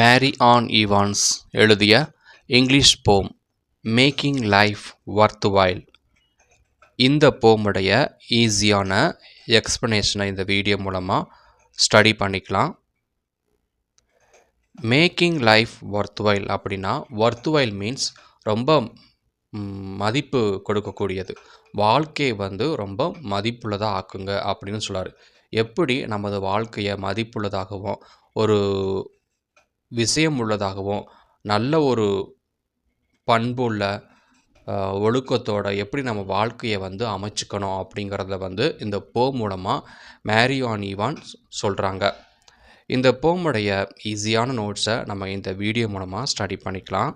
Mary on Evans எழுதிய English போம் making life worth while. இந்த போமுடைய ஈஸியான எக்ஸ்ப்ளனேஷனை இந்த வீடியோ மூலமாக ஸ்டடி பண்ணிக்கலாம். மேக்கிங் லைஃப் ஒர்த் வைல் அப்படின்னா, ஒர்த் வைல் மீன்ஸ் ரொம்ப மதிப்பு கொடுக்கக்கூடியது, வாழ்க்கையை ரொம்ப மதிப்புள்ளதாக ஆக்குங்க அப்படின்னு சொல்கிறார். எப்படி நமது வாழ்க்கையை மதிப்புள்ளதாகவும் ஒரு விஷயம் உள்ளதாகவும் நல்ல ஒரு பண்புள்ள ஒழுக்கத்தோட எப்படி நம்ம வாழ்க்கையை அமைச்சுக்கணும் அப்படிங்கிறத இந்த போம் மூலமாக மேரி ஆன் ஈவான்ஸ் சொல்கிறாங்க. இந்த போமுடைய ஈஸியான நோட்ஸை நம்ம இந்த வீடியோ மூலமாக ஸ்டடி பண்ணிக்கலாம்.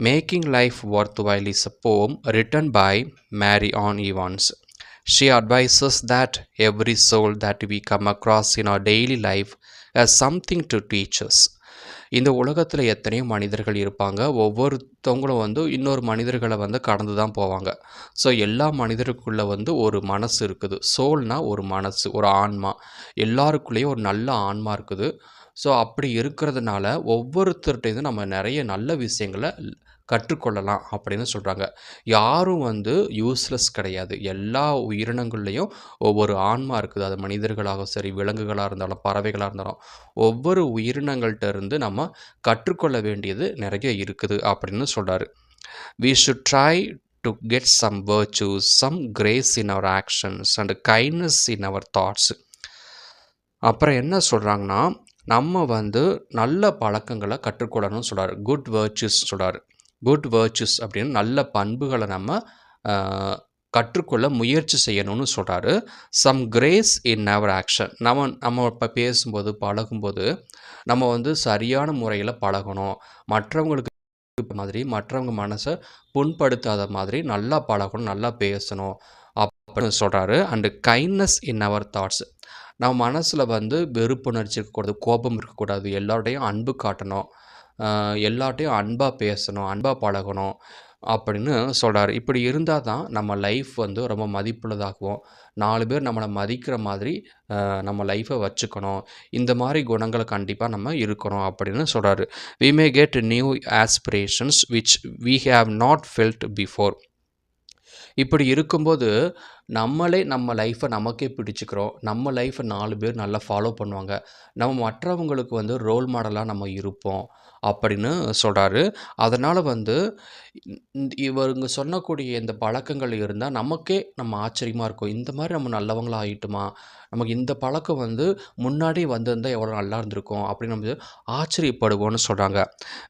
Making life worth while is a poem written by Mary Ann Evans. She advises that every soul that we come across in our daily life has something to teach us. இந்த உலகத்தில் எத்தனையோ மனிதர்கள் இருப்பாங்க. ஒவ்வொருத்தவங்களும் இன்னொரு மனிதர்களை கடந்து தான் போவாங்க. ஸோ எல்லா மனிதருக்குள்ளே ஒரு மனசு இருக்குது. சோல்னால் ஒரு மனசு, ஒரு ஆன்மா. எல்லாருக்குள்ளேயும் ஒரு நல்ல ஆன்மா இருக்குது. ஸோ அப்படி இருக்கிறதுனால ஒவ்வொருத்தர்கிட்டையும் நம்ம நிறைய நல்ல விஷயங்களை கற்றுக்கொள்ளலாம் அப்படின்னு சொல்கிறாங்க. யாரும் யூஸ்லெஸ் கிடையாது. எல்லா உயிரினங்கள்லேயும் ஒவ்வொரு ஆன்மா இருக்குது. அது மனிதர்களாக சரி, விலங்குகளாக இருந்தாலும், பறவைகளாக இருந்தாலும், ஒவ்வொரு உயிரினங்கள்கிட்ட இருந்து நம்ம கற்றுக்கொள்ள வேண்டியது நிறைய இருக்குது அப்படின்னு சொல்கிறாரு. We should try to get some virtues, some grace in our actions and kindness in our thoughts. அப்புறம் என்ன சொல்கிறாங்கன்னா, நம்ம நல்ல பழக்கங்களை கற்றுக்கொள்ளணும்னு சொல்கிறார். குட் வேர்ச்சுஸ் சொல்கிறார். குட் வேர்ச்சுஸ் அப்படின்னு நல்ல பண்புகளை நம்ம கற்றுக்கொள்ள முயற்சி செய்யணும்னு சொல்கிறாரு. Some grace in our action. நம்ம இப்போ பேசும்போது, பழகும்போது நம்ம சரியான முறையில் பழகணும். மற்றவங்களுக்கு மாதிரி, மற்றவங்க மனசை புண்படுத்தாத மாதிரி நல்லா பழகணும், நல்லா பேசணும் அப்படின்னு சொல்கிறாரு. And kindness in our thoughts. நம்ம மனசில் வெறுப்புணர்ச்சி இருக்கக்கூடாது, கோபம் இருக்கக்கூடாது. எல்லார்ட்டையும் அன்பு காட்டணும், எல்லார்ட்டையும் அன்பாக பேசணும், அன்பாக பழகணும் அப்படின்னு சொல்கிறார். இப்படி இருந்தால் தான் நம்ம லைஃப் ரொம்ப மதிப்புள்ளதாகவும், 4 பேர் நம்மளை மதிக்கிற மாதிரி நம்ம லைஃப்பை வச்சுக்கணும். இந்த மாதிரி குணங்களை கண்டிப்பாக நம்ம இருக்கணும் அப்படின்னு சொல்கிறாரு. We may get new aspirations which we have not felt before. இப்படி இருக்கும்போது நம்மளே நம்ம லைஃப்பை நமக்கே பிடிச்சிக்கிறோம். நம்ம லைஃப்பை 4 பேர் நல்லா ஃபாலோ பண்ணுவாங்க. நம்ம மற்றவங்களுக்கு ரோல் மாடலாக நம்ம இருப்போம் அப்படின்னு சொல்கிறாரு. அதனால் இவருங்க சொன்னக்கூடிய இந்த பழக்கங்கள் இருந்தால் நமக்கே நம்ம ஆச்சரியமாக இருக்கும். இந்த மாதிரி நம்ம நல்லவங்களாக ஆகிட்டுமா, நமக்கு இந்த பழக்கம் முன்னாடி வந்திருந்தால் எவ்வளோ நல்லா இருந்திருக்கும் அப்படின்னு நம்ம ஆச்சரியப்படுவோம்னு சொல்கிறாங்க.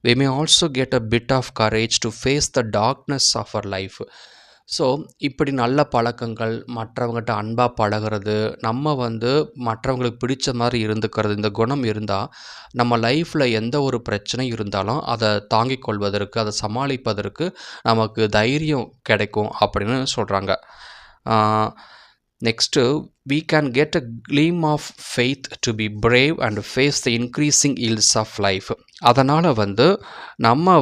We may also get a bit of courage to face the darkness of our life. So இப்படி நல்ல பழக்கங்கள், மற்றவங்ககிட்ட அன்பாக பழகிறது, நம்ம மற்றவங்களுக்கு பிடிச்ச மாதிரி இருந்துக்கிறது, இந்த குணம் இருந்தால் நம்ம லைஃப்பில் எந்த ஒரு பிரச்சனை இருந்தாலும் அதை தாங்கிக் கொள்வதற்கு, அதை சமாளிப்பதற்கு நமக்கு தைரியம் கிடைக்கும் அப்படின்னு சொல்கிறாங்க. Next, we can get a gleam of faith to be brave and face the increasing ills of life. அதனால் நம்ம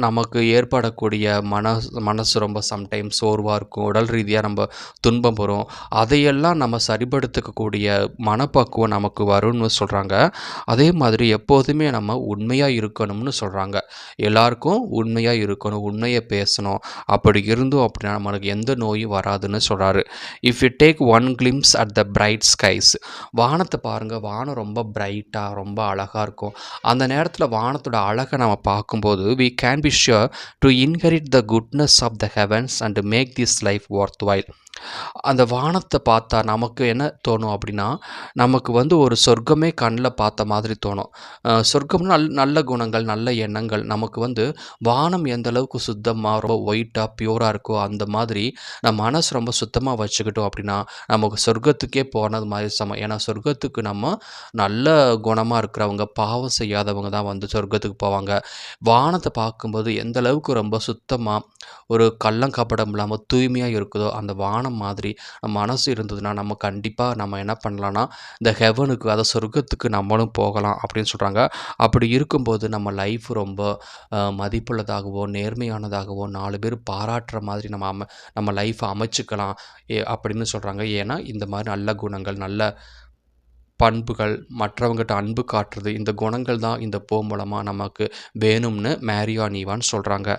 நமக்கு ஏற்படக்கூடிய மனசு ரொம்ப சம்டைம்ஸ் சோர்வாக இருக்கும், உடல் ரீதியாக நம்ம துன்பம் வரும். அதையெல்லாம் நம்ம சரிப்படுத்திக்கக்கூடிய மனப்பக்குவம் நமக்கு வரும்னு சொல்கிறாங்க. அதே மாதிரி எப்போதுமே நம்ம உண்மையாக இருக்கணும்னு சொல்கிறாங்க. எல்லாருக்கும் உண்மையாக இருக்கணும், உண்மையை பேசணும். அப்படி இருந்தோம் அப்படின்னா நம்மளுக்கு எந்த நோயும் வராதுன்னு சொல்கிறாரு. If you take one glimpse at the bright skies. வானத்தை பாருங்கள், வானம் ரொம்ப பிரைட்டாக ரொம்ப அழகாக இருக்கும். அந்த நேரத்தில் வானத்தோட அழகை நம்ம பார்க்கும்போது we can be sure to inherit the goodness of the heavens and make this life worthwhile. அந்த வானத்தை பார்த்தா நமக்கு என்ன தோணும் அப்படின்னா, நமக்கு ஒரு சொர்க்கமே கண்ணில் பார்த்த மாதிரி தோணும். சொர்க்கம்னா நல்ல குணங்கள், நல்ல எண்ணங்கள். நமக்கு வானம் எந்த அளவுக்கு சுத்தமாக ரொம்ப ஒயிட்டாக பியூராக இருக்கோ அந்த மாதிரி நம்ம மனசு ரொம்ப சுத்தமாக வச்சுக்கிட்டோம் அப்படின்னா நமக்கு சொர்க்கத்துக்கே போனது மாதிரி சமம். ஏன்னா சொர்க்கத்துக்கு நம்ம நல்ல குணமாக இருக்கிறவங்க, பாவம் செய்யாதவங்க தான் சொர்க்கத்துக்கு போவாங்க. வானத்தை பார்க்கும்போது எந்த அளவுக்கு ரொம்ப சுத்தமாக, ஒரு கள்ளங்கபடம் இல்லாமல் தூய்மையாக இருக்குதோ அந்த வானம் மாதிரி நம்ம மனசு இருந்ததுன்னா நம்ம கண்டிப்பாக நம்ம என்ன பண்ணலான்னா இந்த ஹெவனுக்கு, அதாவது சொர்க்கத்துக்கு நம்மளும் போகலாம் அப்படின்னு சொல்கிறாங்க. அப்படி இருக்கும்போது நம்ம லைஃப் ரொம்ப மதிப்புள்ளதாகவோ, நேர்மையானதாகவோ, 4 பேர் பாராட்டுற மாதிரி நம்ம லைஃப்பை அமைச்சுக்கலாம் அப்படின்னு சொல்கிறாங்க. ஏன்னா இந்த மாதிரி நல்ல குணங்கள், நல்ல பண்புகள், மற்றவங்ககிட்ட அன்பு காட்டுறது, இந்த குணங்கள் தான் இந்த மூலமா நமக்கு வேணும்னு மேரி ஆன் ஈவான் சொல்றாங்க.